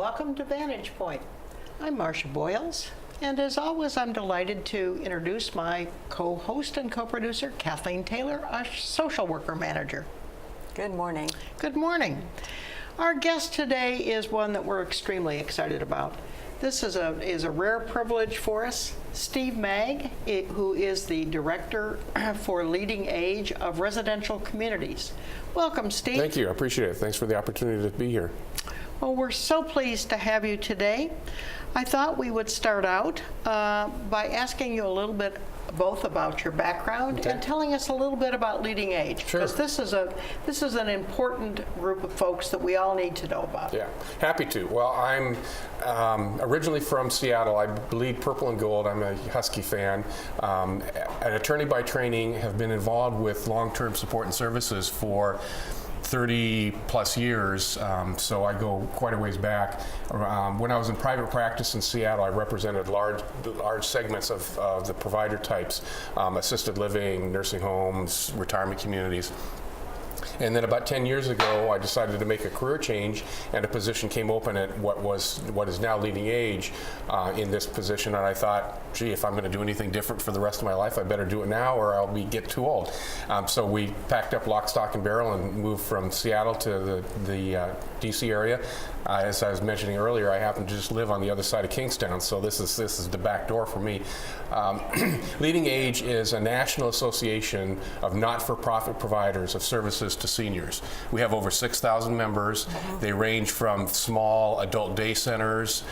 welcome to Vantage Point. I'm Marcia Boyles, and as always, I'm delighted to introduce my co-host and co-producer, Kathleen Taylor, a social worker manager. Good morning. Good morning. Our guest today is one that we're extremely excited about. This is a rare privilege for us. Steve Magg, who is the Director for Leading Age of Residential Communities. Welcome, Steve. Thank you. I appreciate it. Thanks for the opportunity to be here. Well, we're so pleased to have you today. I thought we would start out by asking you a little bit both about your background and telling us a little bit about Leading Age. Sure. Because this is an important group of folks that we all need to know about. Yeah, happy to. Well, I'm originally from Seattle. I bleed purple and gold. I'm a Husky fan. An attorney by training, have been involved with long-term support and services for 30 plus years, so I go quite a ways back. When I was in private practice in Seattle, I represented large segments of the provider types, assisted living, nursing homes, retirement communities. And then about 10 years ago, I decided to make a career change, and a position came open at what is now Leading Age in this position. And I thought, gee, if I'm going to do anything different for the rest of my life, I better do it now, or I'll get too old. So we packed up lock, stock, and barrel and moved from Seattle to the D.C. area. As I was mentioning earlier, I happen to just live on the other side of Kingstown, so this is the back door for me. Leading Age is a national association of not-for-profit providers of services to seniors. We have over 6,000 members. They range from small adult day centers,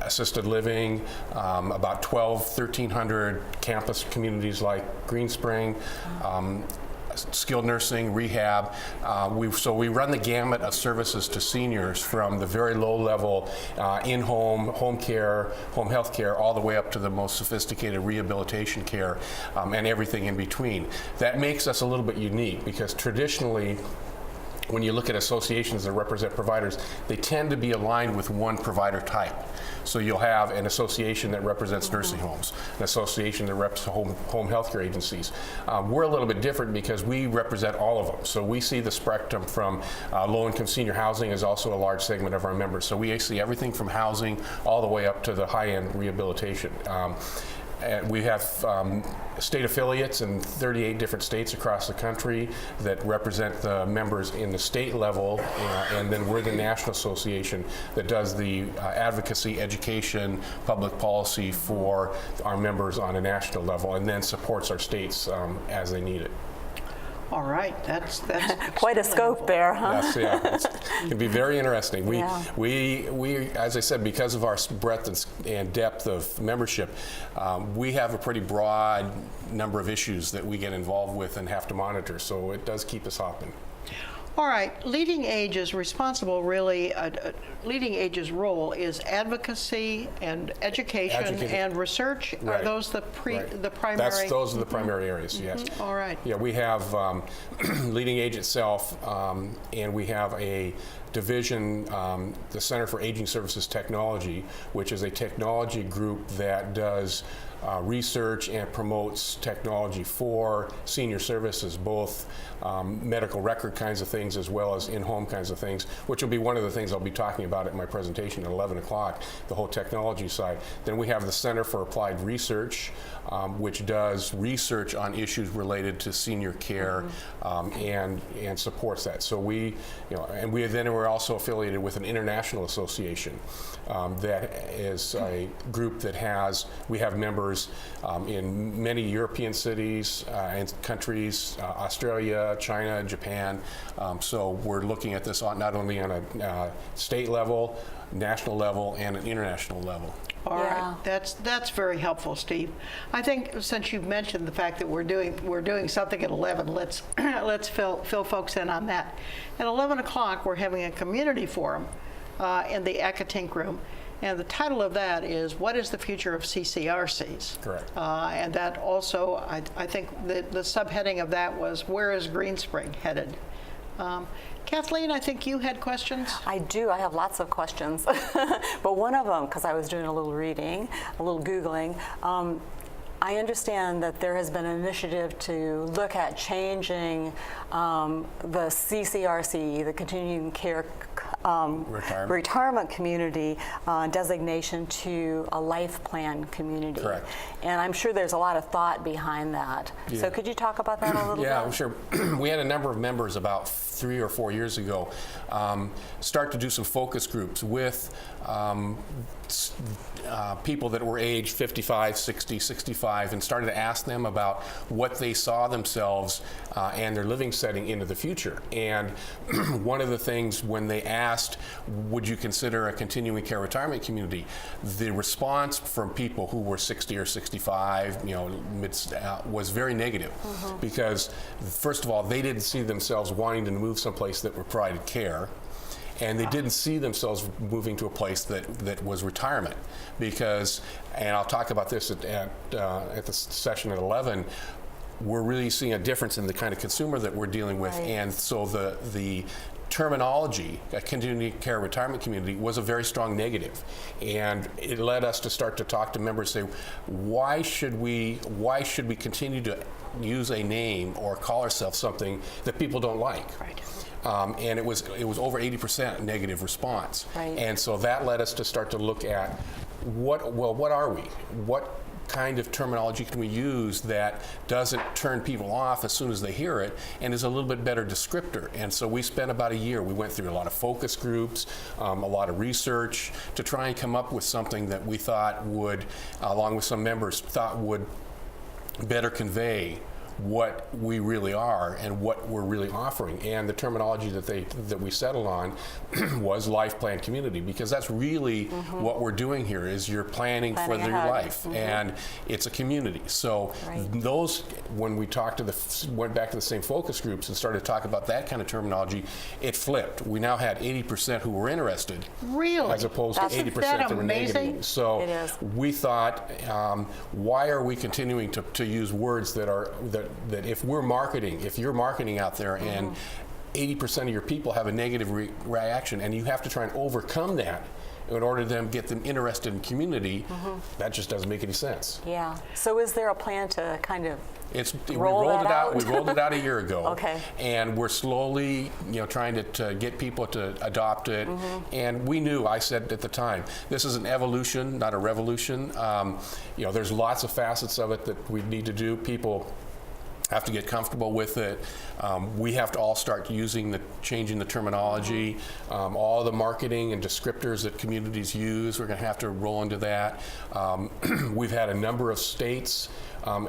assisted living, about 1,300 campus communities like Green Spring, skilled nursing, rehab. So we run the gamut of services to seniors, from the very low level in-home, home care, home health care, all the way up to the most sophisticated rehabilitation care, and everything in between. That makes us a little bit unique, because traditionally, when you look at associations that represent providers, they tend to be aligned with one provider type. So you'll have an association that represents nursing homes, an association that represents home health care agencies. We're a little bit different because we represent all of them. So we see the spectrum from low-income senior housing is also a large segment of our members. So we see everything from housing all the way up to the high-end rehabilitation. And we have state affiliates in 38 different states across the country that represent the members in the state level, and then we're the national association that does the advocacy, education, public policy for our members on a national level, and then supports our states as they need it. All right, that's Quite a scope there, huh? Yes, yeah, it can be very interesting. Yeah. We, as I said, because of our breadth and depth of membership, we have a pretty broad number of issues that we get involved with and have to monitor. So it does keep us hopping. All right, Leading Age is responsible, really, Leading Age's role is advocacy and education and research. Right. Are those the primary? Those are the primary areas, yes. All right. Yeah, we have Leading Age itself, and we have a division, the Center for Aging Services Technology, which is a technology group that does research and promotes technology for senior services, both medical record kinds of things as well as in-home kinds of things, which will be one of the things I'll be talking about at my presentation at 11 o'clock, the whole technology side. Then we have the Center for Applied Research, which does research on issues related to senior care and supports that. So we're also affiliated with an international association that is a group that we have members in many European cities and countries, Australia, China, Japan. So we're looking at this not only on a state level, national level, and an international level. All right, that's very helpful, Steve. I think since you've mentioned the fact that we're doing something at 11, let's fill folks in on that. At 11 o'clock, we're having a community forum in the Akatink room. And the title of that is, What is the Future of CCRCs? Correct. And that also, I think the subheading of that was, Where is Green Spring headed? Kathleen, I think you had questions? I do. I have lots of questions. But one of them, because I was doing a little reading, a little Googling, I understand that there has been an initiative to look at changing the CCRC, the continuing care retirement community designation to a life plan community. Correct. And I'm sure there's a lot of thought behind that. Yeah. So could you talk about that a little bit? Yeah, I'm sure. We had a number of members about 3 or 4 years ago start to do some focus groups with people that were aged 55, 60, 65, and started to ask them about what they saw themselves and their living setting into the future. And one of the things when they asked, would you consider a continuing care retirement community, the response from people who were 60 or 65, was very negative. Because first of all, they didn't see themselves wanting to move someplace that provided care. And they didn't see themselves moving to a place that was retirement, because, and I'll talk about this at the session at 11, we're really seeing a difference in the kind of consumer that we're dealing with, right. And so the terminology, a continuing care retirement community, was a very strong negative, and it led us to start to talk to members, say, why should we continue to use a name or call ourselves something that people don't like? Right. And it was over 80% negative response. Right. And so that led us to start to look at what are we? What kind of terminology can we use that doesn't turn people off as soon as they hear it and is a little bit better descriptor? And so we spent about a year. We went through a lot of focus groups, a lot of research to try and come up with something that we thought would, along with some members, thought would better convey what we really are and what we're really offering. And the terminology that we settled on was life plan community, because that's really what we're doing here, is you're planning for your ahead. life, and it's a community. So Right. those, when we went back to the same focus groups and started to talk about that kind of terminology, it flipped. We now had 80% who were interested, Really? as opposed to Isn't 80% that were amazing? negative. So It is. we thought, why are we continuing to use words that if you're marketing out there and 80% of your people have a negative reaction, and you have to try and overcome that in order to get them interested in community, that just doesn't make any sense. Yeah. So is there a plan to kind of We roll rolled that it out. out? We rolled it out a year ago. Okay. And we're slowly, trying to get people to adopt it. And we knew, I said at the time, this is an evolution, not a revolution. There's lots of facets of it that we need to do. People have to get comfortable with it. We have to all start changing the terminology. All the marketing and descriptors that communities use, we're going to have to roll into that. We've had a number of states,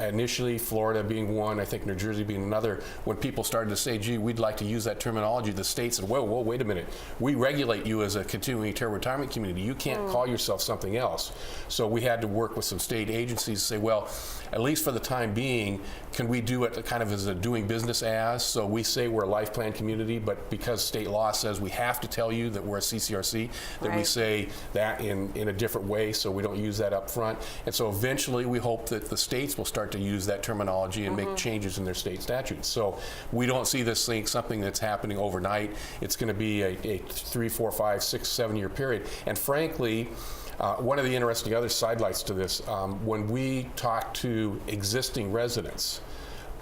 initially Florida being one, I think New Jersey being another, when people started to say, gee, we'd like to use that terminology, the state said, whoa, wait a minute. We regulate you as a continuing care retirement community. You can't call yourself something else. So we had to work with some state agencies to say, well, at least for the time being, can we do it kind of as a doing business as? So we say we're a life plan community, but because state law says we have to tell you that we're a CCRC, that we Right. say that in a different way, so we don't use that up front. And so eventually we hope that the states will start to use that terminology and make changes in their state statutes. So we don't see this thing something that's happening overnight. It's going to be a 3, 4, 5, 6, 7 year period. And frankly, one of the interesting other sidelights to this, when we talk to existing residents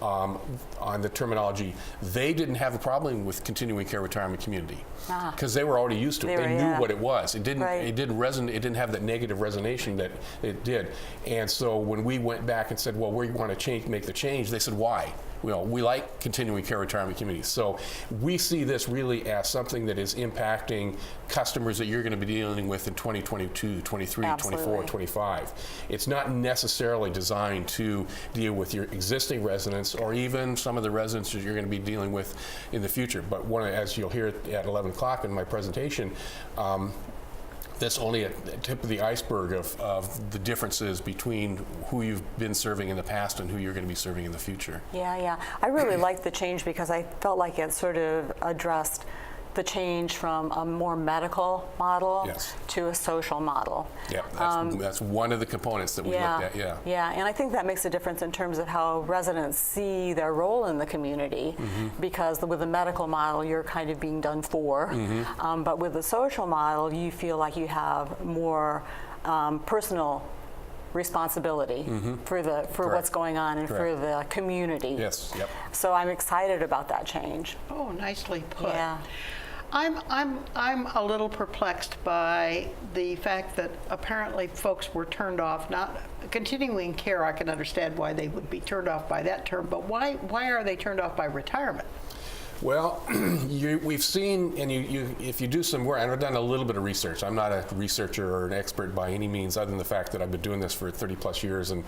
on the terminology, they didn't have a problem with continuing care retirement community because they were already used to it. They knew what it was. It didn't. Right. It didn't resonate. It didn't have that negative resonation that it did. And so when we went back and said, well, we want to make the change, they said, why? We like continuing care retirement communities. So we see this really as something that is impacting customers that you're going to be dealing with in 2022, 23, Absolutely. 24, 25. It's not necessarily designed to deal with your existing residents or even some of the residents that you're going to be dealing with in the future. But as you'll hear at 11 o'clock in my presentation, that's only a tip of the iceberg of the differences between who you've been serving in the past and who you're going to be serving in the future. Yeah. I really liked the change because I felt like it sort of addressed the change from a more medical model Yes. to a social model. Yeah, that's one of the components that we looked at, yeah. Yeah, and I think that makes a difference in terms of how residents see their role in the community, because with the medical model, you're kind of being done for, but with the social model, you feel like you have more personal responsibility for what's going on and for the community. Yes, yep. So I'm excited about that change. Oh, nicely put. Yeah. I'm a little perplexed by the fact that apparently folks were turned off. Not continuing care, I can understand why they would be turned off by that term, but why are they turned off by retirement? Well, we've seen, and if you do some work, and I've done a little bit of research. I'm not a researcher or an expert by any means, other than the fact that I've been doing this for 30 plus years and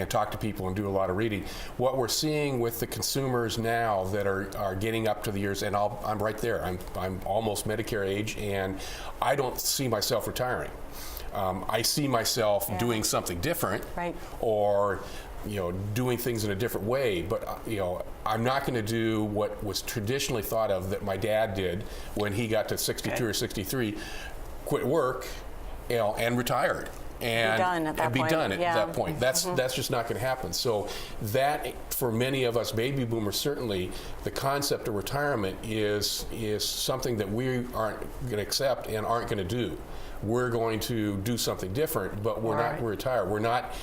talk to people and do a lot of reading. What we're seeing with the consumers now that are getting up to the years, and I'm right there. I'm almost Medicare age, and I don't see myself retiring. I see myself doing something different, right, or doing things in a different way, but I'm not going to do what was traditionally thought of that my dad did when he got to 62 or 63, quit work, and retired. And be done at that point. That's just not going to happen. So that, for many of us baby boomers, certainly, the concept of retirement is something that we aren't going to accept and aren't going to do. We're going to do something different, but we're not going to retire. We're not,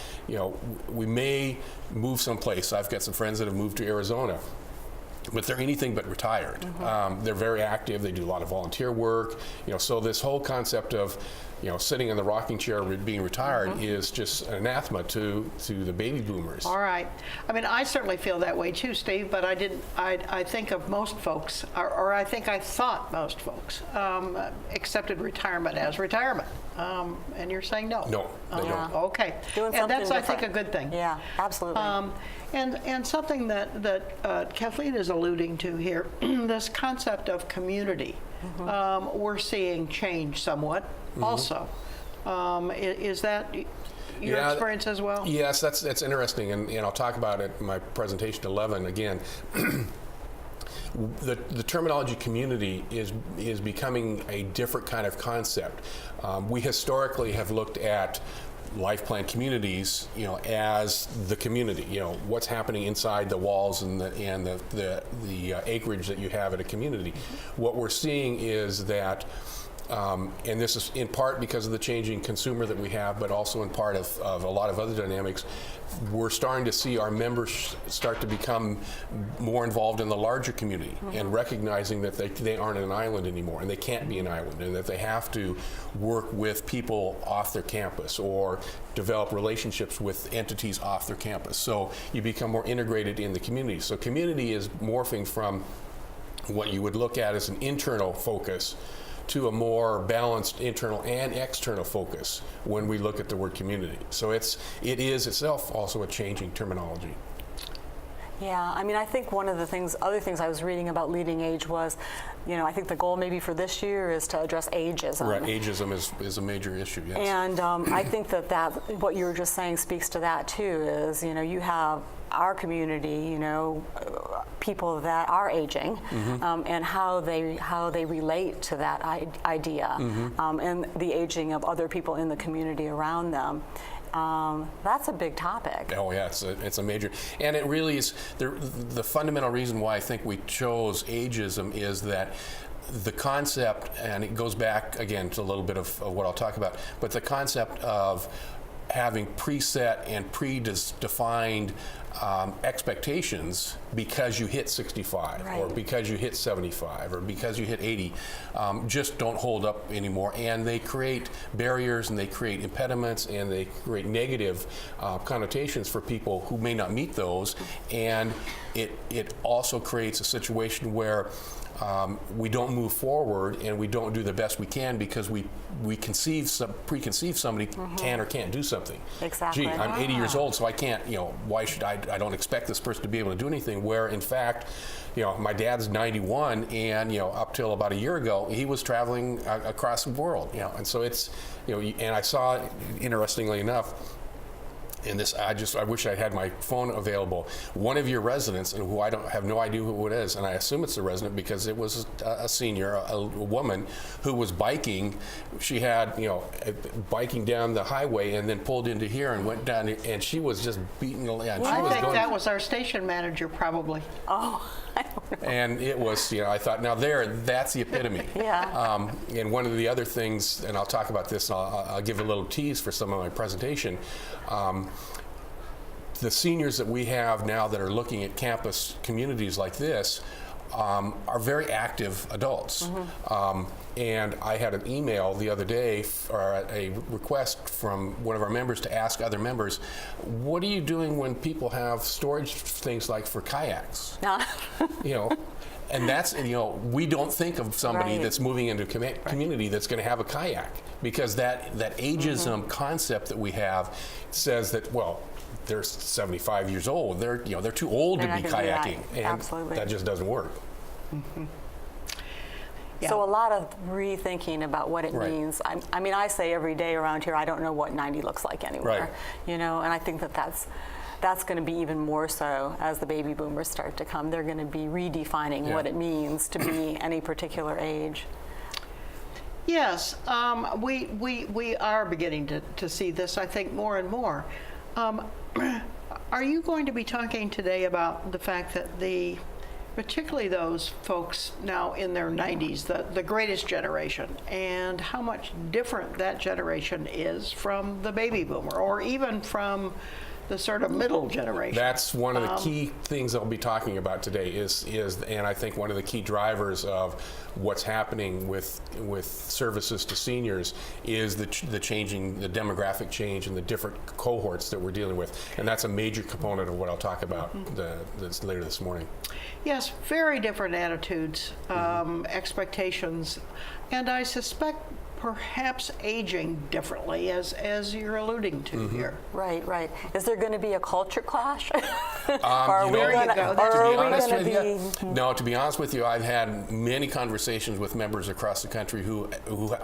we may move someplace. I've got some friends that have moved to Arizona, but they're anything but retired. They're very active. They do a lot of volunteer work. So this whole concept of sitting in the rocking chair being retired is just an anathema to the baby boomers. All right. I mean, I certainly feel that way too, Steve, but I think of most folks, or I think I thought most folks accepted retirement as retirement. And you're saying no? No, they don't. Okay. Doing and that's, different. I think, a good thing. Yeah, absolutely. And something that Kathleen is alluding to here, this concept of community, we're seeing change somewhat also. Is that your experience as well? Yes, that's interesting, and I'll talk about it in my presentation 11 again. The terminology community is becoming a different kind of concept. We historically have looked at life plan communities, as the community. What's happening inside the walls and the acreage that you have at a community. What we're seeing is that, and this is in part because of the changing consumer that we have, but also in part of a lot of other dynamics. We're starting to see our members start to become more involved in the larger community and recognizing that they aren't an island anymore, and they can't be an island, and that they have to work with people off their campus or develop relationships with entities off their campus. So you become more integrated in the community. So community is morphing from what you would look at as an internal focus to a more balanced internal and external focus when we look at the word community. So it is itself also a changing terminology. Yeah, I mean, I think one of the other things I was reading about leading age was, I think the goal maybe for this year is to address ageism. Right, ageism is a major issue, yes. And I think that what you were just saying speaks to that too, is, you have our community, people that are aging, and how they relate to that idea, and the aging of other people in the community around them. That's a big topic. Oh yeah, it's a major, and it really is. The fundamental reason why I think we chose ageism is that the concept, and it goes back again to a little bit of what I'll talk about, but the concept of having preset and predefined expectations because you hit 65 or because you hit 75 or because you hit 80 just don't hold up anymore, and they create barriers and they create impediments and they create negative connotations for people who may not meet those, and it also creates a situation where we don't move forward and we don't do the best we can because we preconceive somebody can or can't do something. Exactly. Gee, I'm 80 years old, so I can't, why should I don't expect this person to be able to do anything, where in fact, my dad's 91 and, up till about a year ago, he was traveling across the world, and so it's, and I saw, interestingly enough, and this, I wish I had my phone available. One of your residents, and who I have no idea who it is, and I assume it's a resident because it was a senior, a woman who was biking. She had, biking down the highway and then pulled into here and went down, and she was just beating the land. I think that was our station manager, probably. Oh, I don't know. And it was, I thought, now that's the epitome. Yeah. And one of the other things, and I'll talk about this, and I'll give a little tease for some of my presentation. The seniors that we have now that are looking at campus communities like this are very active adults. And I had an email the other day, or a request from one of our members to ask other members, what are you doing when people have storage things like for kayaks? You know, and that's, you know, we don't think of somebody Right. that's moving into a community that's going to have a kayak, because that ageism concept that we have says that, well, they're 75 years old. They're too old They're to be not gonna do that. kayaking, and Absolutely. that just doesn't work. Yeah. So a lot of rethinking about what it Right. means. I mean, I say every day around here, I don't know what 90 looks like anymore. Right. You know, and I think that that's going to be even more so as the baby boomers start to come. They're going to be redefining Yeah. what it means to be any particular age. Yes, we are beginning to see this, I think, more and more. Are you going to be talking today about the fact that particularly those folks now in their 90s, the greatest generation, and how much different that generation is from the baby boomer, or even from the sort of middle generation? That's one of the key things I'll be talking about today is, and I think one of the key drivers of what's happening with services to seniors is the demographic change and the different cohorts that we're dealing with, and that's a major component of what I'll talk about later this morning. Yes, very different attitudes, expectations, and I suspect perhaps aging differently, as you're alluding to here. Right, right. Is there going to be a culture clash? There you go. No, to be honest with you, I've had many conversations with members across the country who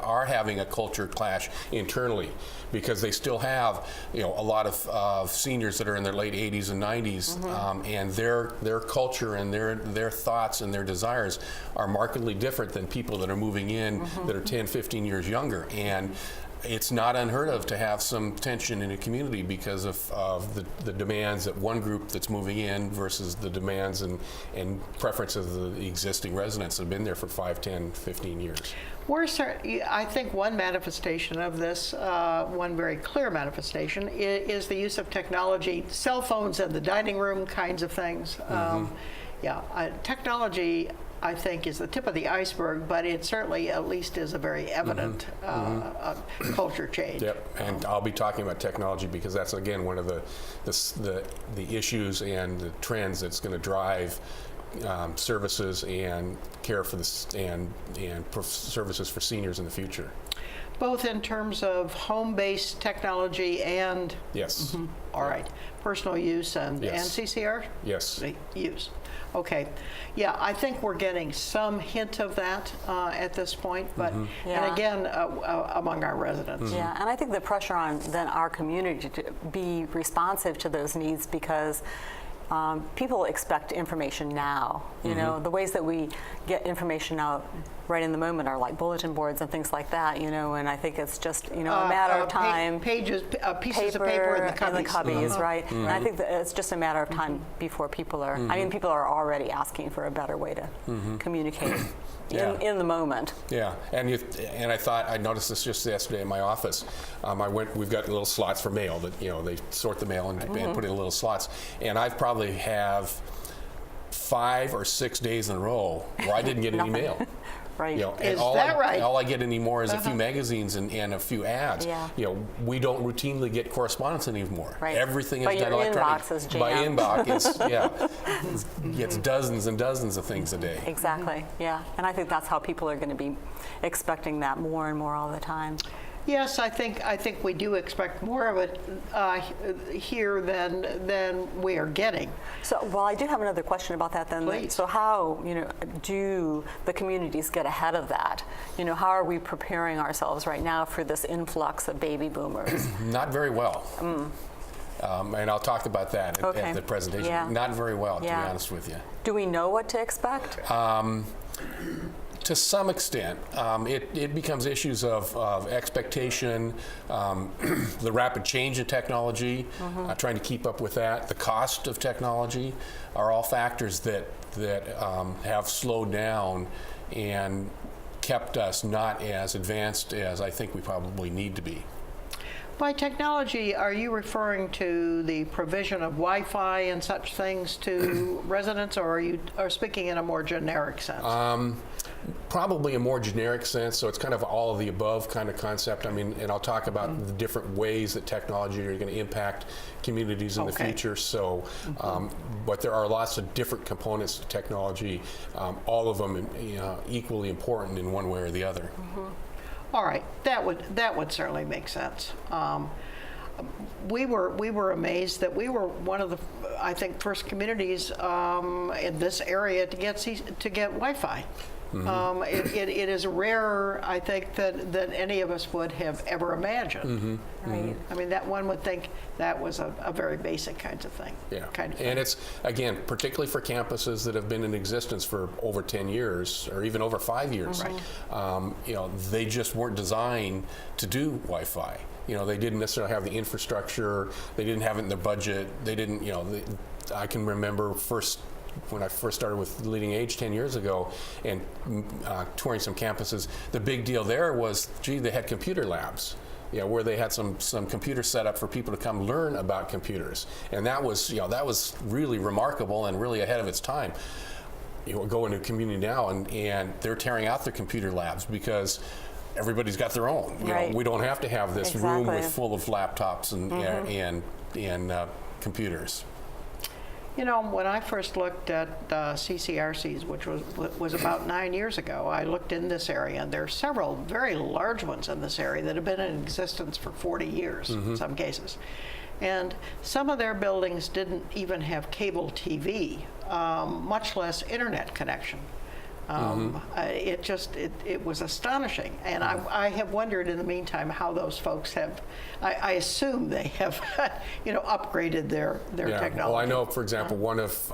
are having a culture clash internally, because they still have, you know, a lot of seniors that are in their late 80s and 90s, and their culture and their thoughts and their desires are markedly different than people that are moving in that are 10, 15 years younger. And it's not unheard of to have some tension in a community because of the demands that one group that's moving in versus the demands and preferences of the existing residents that have been there for 5, 10, 15 years. I think one manifestation of this, one very clear manifestation, is the use of technology, cell phones in the dining room kinds of things. Technology, I think, is the tip of the iceberg, but it certainly at least is a very evident culture change. Yep, and I'll be talking about technology because that's, again, one of the issues and the trends that's going to drive services and care for and services for seniors in the future. Both in terms of home-based technology and Yes. all right, personal use and CCR Yes. use. Okay, yeah, I think we're getting some hint of that at this point, but and again among our residents. Yeah, and I think the pressure on then our community to be responsive to those needs, because people expect information now. You know, the ways that we get information out right in the moment are like bulletin boards and things like that. You know, and I think it's just a matter of time. Pieces of paper in the cubbies. Right? And I think that it's just a matter of time before people are. I mean, people are already asking for a better way to communicate in the moment. Yeah, and I noticed this just yesterday in my office. We've got little slots for mail that, you know, they sort the mail and put in little slots, and I've probably have 5 or 6 days in a row where I didn't get any mail. Right. You know, Is that right? All I get anymore is a few magazines and a few ads. Yeah. You know, we don't routinely get correspondence anymore. Right. Everything is But done your electronic. inbox is My jammed. inbox is gets dozens and dozens of things a day. Exactly. Yeah, and I think that's how people are going to be expecting that more and more all the time. Yes, I think we do expect more of it here than we are getting. So, well, I do have another question about that then. Please. So how, do the communities get ahead of that? How are we preparing ourselves right now for this influx of baby boomers? Not very well. And I'll talk about that at the presentation. Yeah. Not very well, to be Yeah. honest with you. Do we know what to expect? To some extent, it becomes issues of expectation, the rapid change in technology, trying to keep up with that, the cost of technology are all factors that have slowed down and kept us not as advanced as I think we probably need to be. By technology, are you referring to the provision of Wi-Fi and such things to residents, or are you speaking in a more generic sense? Probably a more generic sense, so it's kind of all of the above kind of concept. I mean, and I'll talk about the different ways that technology are going to impact communities in the future. So, but there are lots of different components to technology, all of them equally important in one way or the other. All right, that would certainly make sense. We were amazed that we were one of the, I think, first communities in this area to get Wi-Fi. It is rarer, I think, than any of us would have ever imagined. Right. I mean, that one would think that was a very basic kind of thing. Yeah. Kind of thing. And it's, again, particularly for campuses that have been in existence for over 10 years or even over 5 years. They just weren't designed to do Wi-Fi. They didn't necessarily have the infrastructure. They didn't have it in their budget. They didn't, I can remember when I first started with Leading Age 10 years ago and touring some campuses, the big deal there was, they had computer labs, where they had some computers set up for people to come learn about computers. And that was really remarkable and really ahead of its time. Go into a community now and they're tearing out their computer labs because everybody's got their own. We don't have to have this room full of laptops and computers. When I first looked at CCRCs, which was about 9 years ago, I looked in this area, and there are several very large ones in this area that have been in existence for 40 years in some cases. And some of their buildings didn't even have cable TV, much less internet connection. It was astonishing, and I have wondered in the meantime how those folks have. I assume they have, upgraded their technology. Well, I know, for example, one of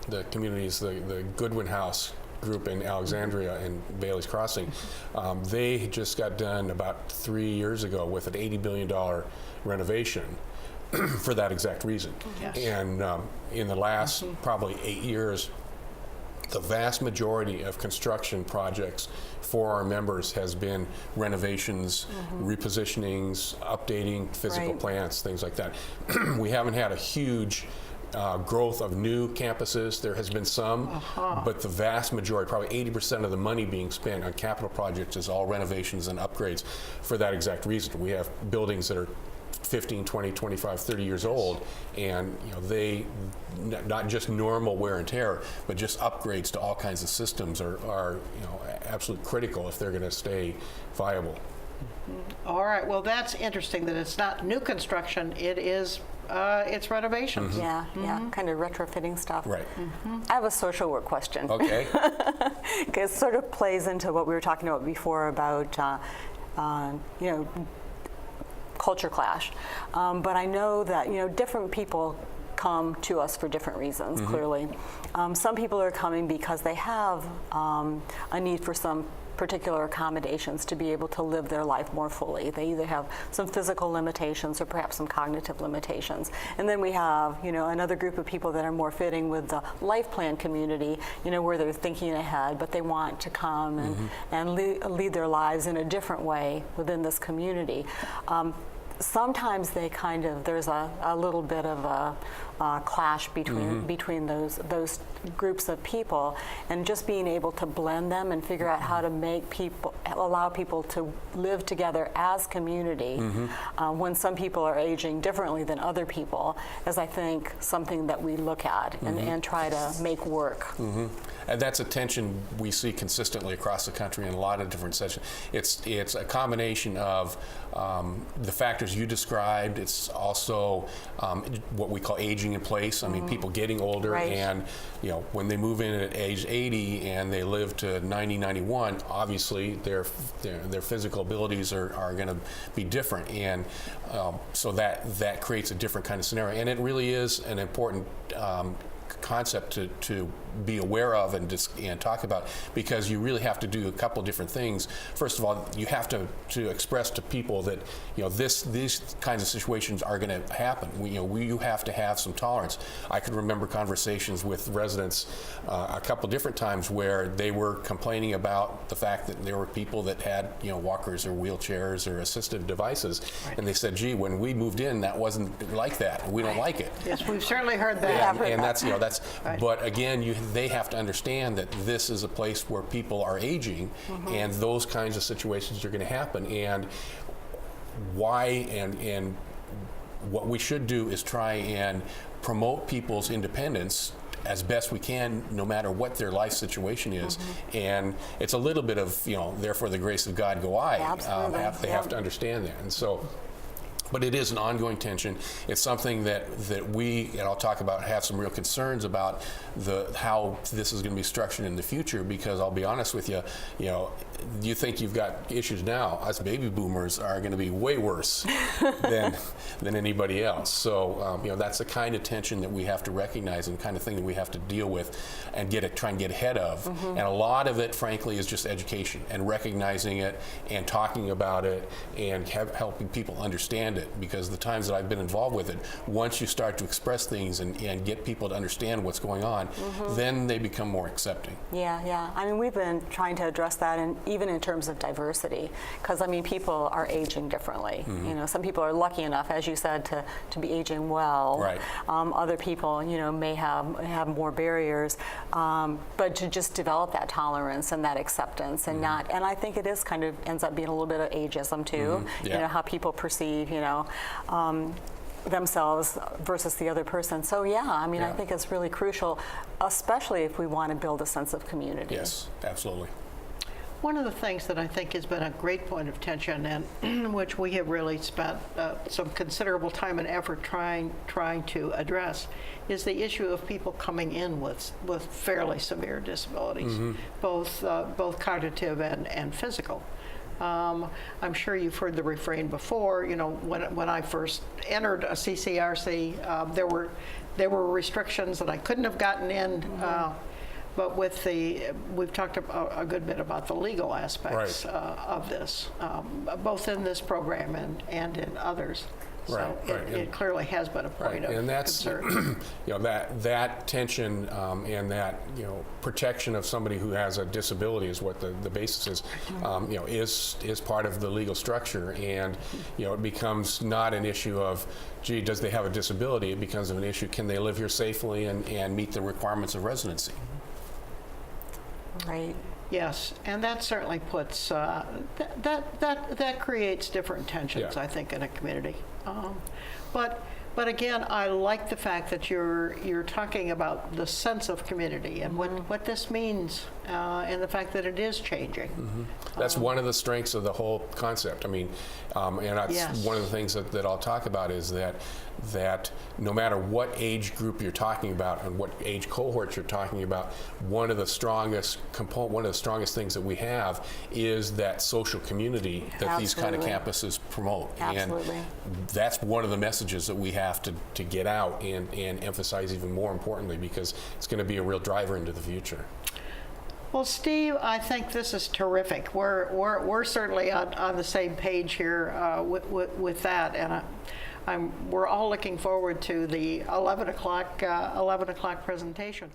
the communities, the Goodwin House group in Alexandria and Bailey's Crossing, they just got done about 3 years ago with an $80 billion renovation. For that exact reason. Yes. And in the last probably 8 years, the vast majority of construction projects for our members has been renovations, repositionings, updating physical plants, things like that. We haven't had a huge growth of new campuses. There has been some, but the vast majority, probably 80% of the money being spent on capital projects is all renovations and upgrades for that exact reason. We have buildings that are 15, 20, 25, 30 years old, and they not just normal wear and tear, but just upgrades to all kinds of systems are absolutely critical if they're going to stay viable. All right. Well, that's interesting that it's not new construction. It's renovations. Yeah, kind of retrofitting stuff. Right. I have a social work question. Okay. It sort of plays into what we were talking about before about culture clash. But I know that, different people come to us for different reasons, clearly. Some people are coming because they have a need for some particular accommodations to be able to live their life more fully. They either have some physical limitations or perhaps some cognitive limitations. And then we have, another group of people that are more fitting with the life plan community, where they're thinking ahead, but they want to come and lead their lives in a different way within this community. Sometimes there's a little bit of a clash between those groups of people, and just being able to blend them and figure out how to allow people to live together as community when some people are aging differently than other people is, I think, something that we look at and try to make work. And that's a tension we see consistently across the country in a lot of different sessions. It's a combination of the factors you described. It's also what we call aging in place. I mean, people getting older, and when they move in at age 80 and they live to 90, 91, obviously their physical abilities are going to be different, and so that creates a different kind of scenario. And it really is an important concept to be aware of and talk about, because you really have to do a couple different things. First of all, you have to express to people that, you know, these kinds of situations are going to happen. You have to have some tolerance. I can remember conversations with residents a couple different times where they were complaining about the fact that there were people that had, you know, walkers or wheelchairs or assistive devices, and they said, gee, when we moved in, that wasn't like that. We don't like it. Yes, we've certainly heard that. And that's, you know, that's, Right. but again, they have to understand that this is a place where people are aging, and those kinds of situations are going to happen. And why, and what we should do is try and promote people's independence as best we can, no matter what their life situation is. And it's a little bit of, you know, therefore the grace of God go I. Absolutely. They have to understand that. And so, but it is an ongoing tension. It's something that we, and I'll talk about, have some real concerns about how this is going to be structured in the future, because I'll be honest with you, you know, you think you've got issues now, us baby boomers are going to be way worse than anybody else. So, you know, that's the kind of tension that we have to recognize, and the kind of thing that we have to deal with and try and get ahead of. And a lot of it, frankly, is just education and recognizing it and talking about it and helping people understand it, because the times that I've been involved with it, once you start to express things and get people to understand what's going on, then they become more accepting. Yeah. I mean, we've been trying to address that, and even in terms of diversity, because I mean, people are aging differently. You know, some people are lucky enough, as you said, to be aging well. Right. Other people, you know, may have more barriers, but to just develop that tolerance and that acceptance, and not. And I think it is kind of ends up being a little bit of ageism too. Yeah. You know, how people perceive, you know, themselves versus the other person. So yeah, I mean, I think it's really crucial, especially if we want to build a sense of community. Yes, absolutely. One of the things that I think has been a great point of tension, and which we have really spent some considerable time and effort trying to address, is the issue of people coming in with fairly severe disabilities, both cognitive and physical. I'm sure you've heard the refrain before. You know, when I first entered a CCRC, there were restrictions that I couldn't have gotten in. But we've talked about a good bit about the legal aspects of this, both in this program and in others. So it clearly has been a point of and that's, concern. You know, that tension and that, you know, protection of somebody who has a disability is what the basis is. You know, is part of the legal structure, and you know, it becomes not an issue of, gee, does they have a disability? It becomes an issue, can they live here safely and meet the requirements of residency? Right. Yes, and that certainly puts that creates different tensions, I think, in a community. But again, I like the fact that you're talking about the sense of community and what this means, and the fact that it is changing. That's one of the strengths of the whole concept. I mean, and that's one of the things that I'll talk about is that no matter what age group you're talking about and what age cohort you're talking about, one of the strongest things that we have is that social community that these kind of campuses promote. Absolutely. And that's one of the messages that we have to get out and emphasize even more importantly, because it's going to be a real driver into the future. Well, Steve, I think this is terrific. We're certainly on the same page here with that, and we're all looking forward to the 11 o'clock presentation.